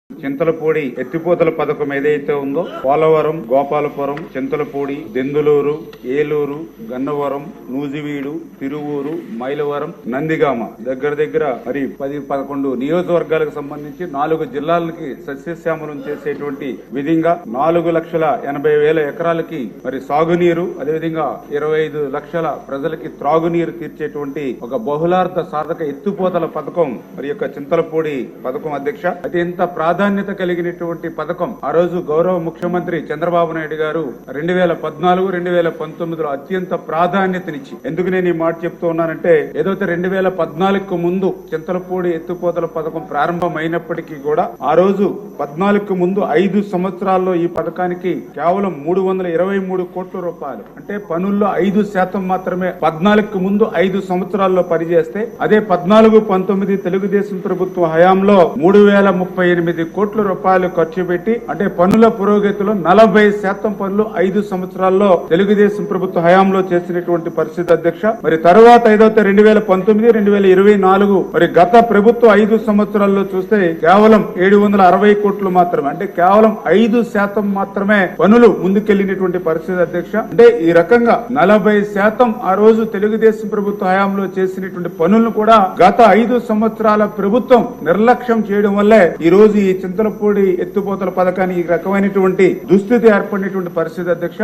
చింతలపూడి ఎత్తిపోతల పథకం ఏదైతే ఉందో పోలవరం, గోపాలపురం, చింతలపూడి, దెందులూరు, ఏలూరు, గన్నవరం, నూజివీడు, తిరువూరు, మైలవరం, నందిగామ దగ్గర మరి 10-11 నియోజకవర్గాలకు సంబంధించి 4 జిల్లాలకి సస్యశ్యామలం చేసేటువంటి విధంగా 4,80,000 ఎకరాలకి మరి సాగునీరు, అదేవిధంగా 25 లక్షల ప్రజలకి త్రాగునీరు తీర్చేటువంటి ఒక బహుళార్థ సాధక ఎత్తిపోతల పథకం మరి యొక్క చింతలపూడి పథకం అధ్యక్ష. అత్యంత ప్రాధాన్యత కలిగినటువంటి పథకం. ఆ రోజు గౌరవ ముఖ్యమంత్రి చంద్రబాబు నాయుడు గారు 2014-2019లో అత్యంత ప్రాధాన్యతనిచ్చి, ఎందుకు నేను ఈ మాట చెప్తూ ఉన్నానంటే, ఏదైతే 2014కు ముందు చింతలపూడి ఎత్తిపోతల పథకం ప్రారంభమైనప్పటికీ కూడా ఆ రోజు 14కు ముందు 5 సంవత్సరాల్లో ఈ పథకానికి కేవలం 323 కోట్ల రూపాయలు, అంటే పనుల్లో 5% మాత్రమే 14కు ముందు 5 సంవత్సరాల్లో పనిచేస్తే, అదే 14-19 తెలుగుదేశం ప్రభుత్వ హయాంలో 3,038 కోట్ల రూపాయలు ఖర్చు పెట్టి, అంటే పనుల పురోగతిలో 40% పనులు 5 సంవత్సరాల్లో తెలుగుదేశం ప్రభుత్వ హయాంలో చేసినటువంటి పరిస్థితి అధ్యక్ష. మరి తర్వాత ఏదైతే 2019-2024 మరి గత ప్రభుత్వ 5 సంవత్సరాల్లో చూస్తే కేవలం 760 కోట్లు మాత్రమే, అంటే కేవలం 5% మాత్రమే పనులు ముందుకెళ్లినటువంటి పరిస్థితి అధ్యక్ష. అంటే ఈ రకంగా 40% ఆ రోజు తెలుగుదేశం ప్రభుత్వ హయాంలో చేసినటువంటి పనులను కూడా గత 5 సంవత్సరాల ప్రభుత్వం నిర్లక్ష్యం చేయడం వల్లే ఈ రోజు ఈ చింతలపూడి ఎత్తిపోతల పథకానికి ఈ రకమైనటువంటి దుస్థితి ఏర్పడినటువంటి పరిస్థితి అధ్యక్ష.